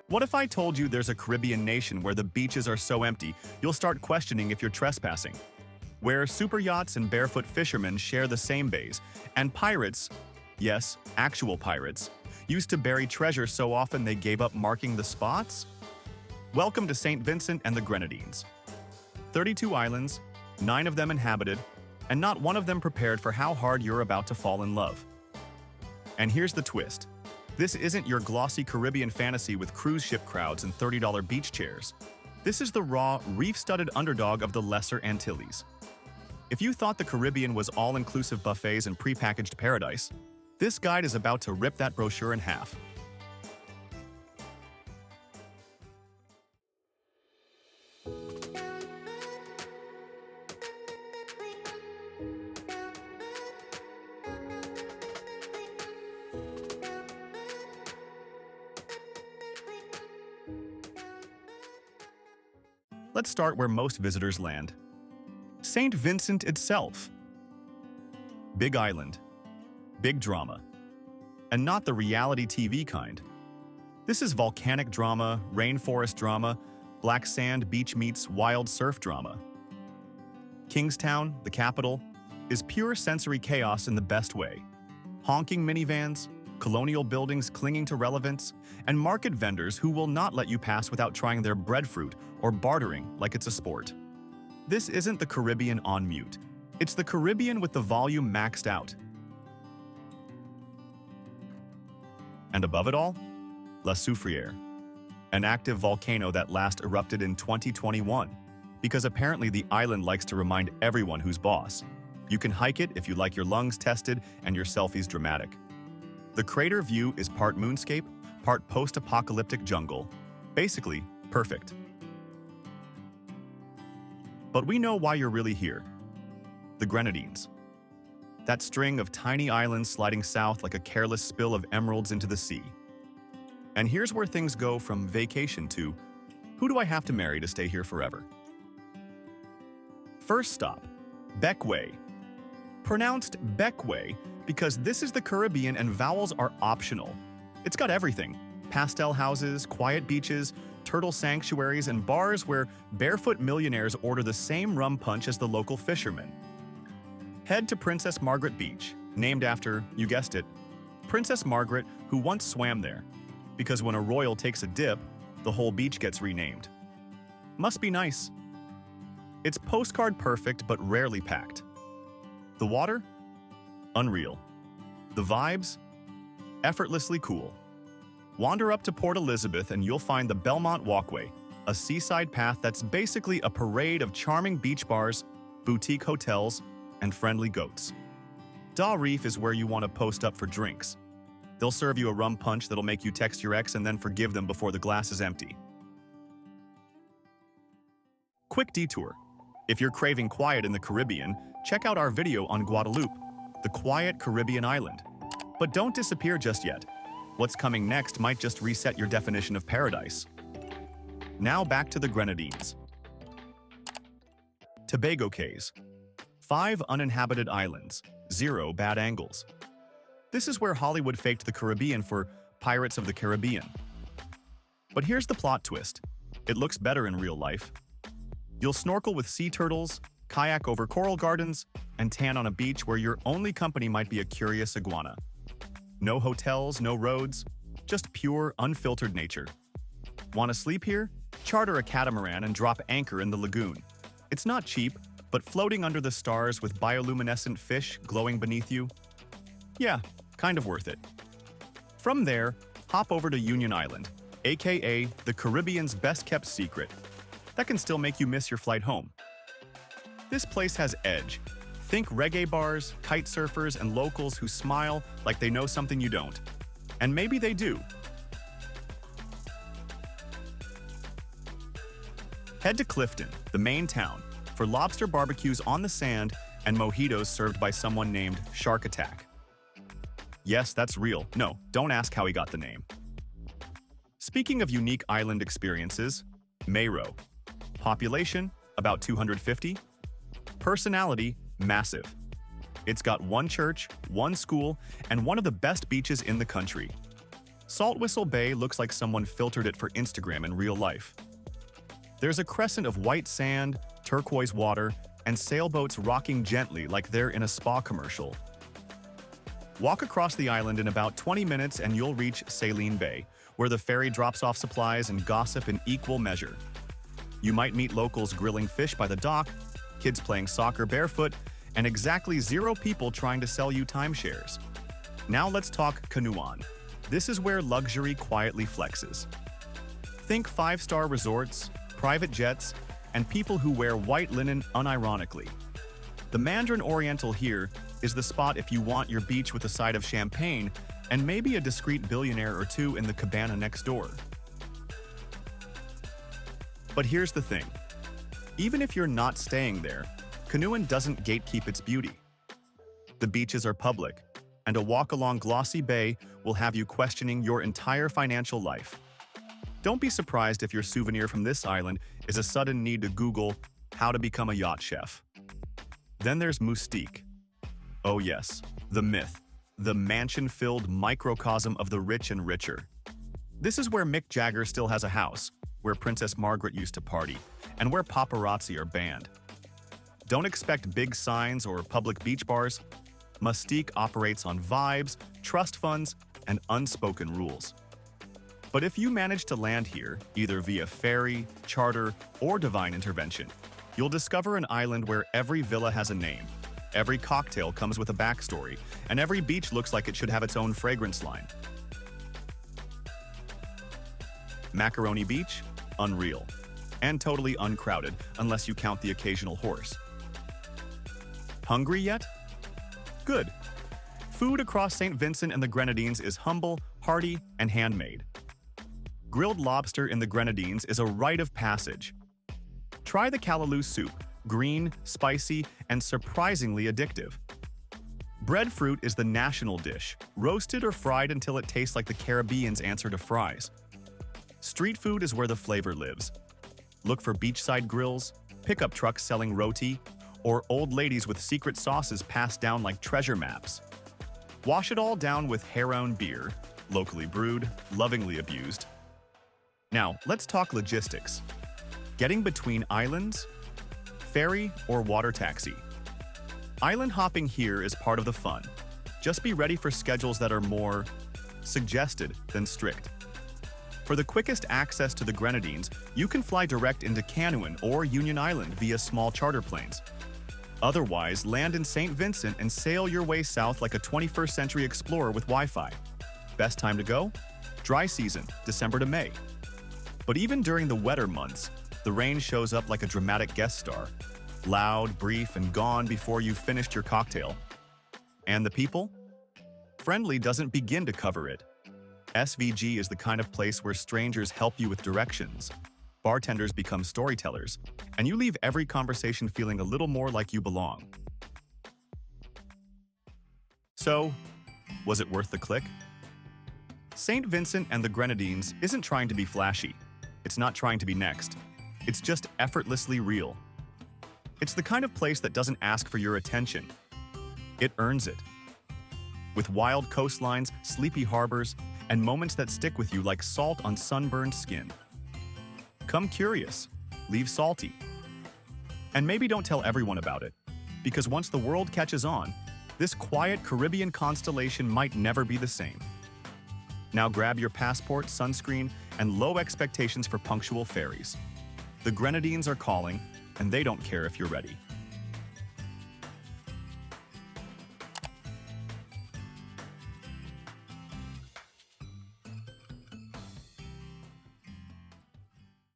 What if I told you there's a Caribbean nation where the beaches are so empty, you'll start questioning if you're trespassing? Where super yachts and barefoot fishermen share the same bays, and pirates, yes, actual pirates, used to bury treasure so often they gave up marking the spots? Welcome to St. Vincent and the Grenadines. 32 islands, 9 of them inhabited, and not one of them prepared for how hard you're about to fall in love. And here's the twist. This isn't your glossy Caribbean fantasy with cruise ship crowds and $30 beach chairs. This is the raw, reef-studded underdog of the Lesser Antilles. If you thought the Caribbean was all-inclusive buffets and prepackaged paradise, this guide is about to rip that brochure in half. Let's start where most visitors land. St. Vincent itself. Big island. Big drama. And not the reality TV kind. This is volcanic drama, rainforest drama, black sand beach meets wild surf drama. Kingstown, the capital, is pure sensory chaos in the best way. Honking minivans, colonial buildings clinging to relevance, and market vendors who will not let you pass without trying their breadfruit or bartering like it's a sport. This isn't the Caribbean on mute. It's the Caribbean with the volume maxed out. And above it all, La Soufrière, an active volcano that last erupted in 2021, because apparently the island likes to remind everyone who's boss. You can hike it if you like your lungs tested and your selfies dramatic. The crater view is part moonscape, part post-apocalyptic jungle. Basically, perfect. But we know why you're really here. The Grenadines. That string of tiny islands sliding south like a careless spill of emeralds into the sea. And here's where things go from vacation to, who do I have to marry to stay here forever? First stop, Bequia. Pronounced Bequia because this is the Caribbean and vowels are optional. It's got everything. Pastel houses, quiet beaches, turtle sanctuaries, and bars where barefoot millionaires order the same rum punch as the local fishermen. Head to Princess Margaret Beach, named after, you guessed it, Princess Margaret, who once swam there, because when a royal takes a dip, the whole beach gets renamed. Must be nice. It's postcard perfect but rarely packed. The water? Unreal. The vibes? Effortlessly cool. Wander up to Port Elizabeth and you'll find the Belmont Walkway, a seaside path that's basically a parade of charming beach bars, boutique hotels, and friendly goats. Reef is where you want to post up for drinks. They'll serve you a rum punch that'll make you text your ex and then forgive them before the glass is empty. Quick detour. If you're craving quiet in the Caribbean, check out our video on Guadeloupe, the quiet Caribbean island. But don't disappear just yet. What's coming next might just reset your definition of paradise. Now back to the Grenadines. Tobago Cays. 5 uninhabited islands, 0 bad angles. This is where Hollywood faked the Caribbean for Pirates of the Caribbean. But here's the plot twist. It looks better in real life. You'll snorkel with sea turtles, kayak over coral gardens, and tan on a beach where your only company might be a curious iguana. No hotels, no roads, just pure, unfiltered nature. Want to sleep here? Charter a catamaran and drop anchor in the lagoon. It's not cheap, but floating under the stars with bioluminescent fish glowing beneath you? Yeah, kind of worth it. From there, hop over to Union Island, aka the Caribbean's best-kept secret. That can still make you miss your flight home. This place has edge. Think reggae bars, kite surfers, and locals who smile like they know something you don't. And maybe they do. Head to Clifton, the main town, for lobster barbecues on the sand and mojitos served by someone named Shark Attack. Yes, that's real. No, don't ask how he got the name. Speaking of unique island experiences, Mayro. Population, about 250. Personality, massive. It's got one church, one school, and one of the best beaches in the country. Salt Whistle Bay looks like someone filtered it for Instagram in real life. There's a crescent of white sand, turquoise water, and sailboats rocking gently like they're in a spa commercial. Walk across the island in about 20 minutes and you'll reach Saline Bay, where the ferry drops off supplies and gossip in equal measure. You might meet locals grilling fish by the dock, kids playing soccer barefoot, and exactly 0 people trying to sell you timeshares. Now let's talk canoeing. This is where luxury quietly flexes. Think 5-star resorts, private jets, and people who wear white linen unironically. The Mandarin Oriental here is the spot if you want your beach with a side of champagne and maybe a discreet billionaire or two in the cabana next door. But here's the thing. Even if you're not staying there, canoeing doesn't gatekeep its beauty. The beaches are public, and a walk along Glossy Bay will have you questioning your entire financial life. Don't be surprised if your souvenir from this island is a sudden need to Google how to become a yacht chef. Then there's Moustique. Oh yes, the myth, the mansion-filled microcosm of the rich and richer. This is where Mick Jagger still has a house, where Princess Margaret used to party, and where paparazzi are banned. Don't expect big signs or public beach bars. Moustique operates on vibes, trust funds, and unspoken rules. But if you manage to land here, either via ferry, charter, or divine intervention, you'll discover an island where every villa has a name, every cocktail comes with a backstory, and every beach looks like it should have its own fragrance line. Macaroni Beach? Unreal. And totally uncrowded, unless you count the occasional horse. Hungry yet? Good. Food across St. Vincent and the Grenadines is humble, hearty, and handmade. Grilled lobster in the Grenadines is a rite of passage. Try the callaloo soup, green, spicy, and surprisingly addictive. Breadfruit is the national dish, roasted or fried until it tastes like the Caribbean's answer to fries. Street food is where the flavor lives. Look for beachside grills, pickup trucks selling roti, or old ladies with secret sauces passed down like treasure maps. Wash it all down with Heron beer, locally brewed, lovingly abused. Now, let's talk logistics. Getting between islands? Ferry or water taxi? Island hopping here is part of the fun. Just be ready for schedules that are more suggested than strict. For the quickest access to the Grenadines, you can fly direct into Canoeing or Union Island via small charter planes. Otherwise, land in St. Vincent and sail your way south like a 21st century explorer with Wi-Fi. Best time to go? Dry season, December to May. But even during the wetter months, the rain shows up like a dramatic guest star. Loud, brief, and gone before you've finished your cocktail. And the people? Friendly doesn't begin to cover it. SVG is the kind of place where strangers help you with directions. Bartenders become storytellers, and you leave every conversation feeling a little more like you belong. So, was it worth the click? St. Vincent and the Grenadines isn't trying to be flashy. It's not trying to be next. It's just effortlessly real. It's the kind of place that doesn't ask for your attention. It earns it. With wild coastlines, sleepy harbors, and moments that stick with you like salt on sunburned skin. Come curious, leave salty. And maybe don't tell everyone about it, because once the world catches on, this quiet Caribbean constellation might never be the same. Now grab your passport, sunscreen, and low expectations for punctual ferries. The Grenadines are calling, and they don't care if you're ready.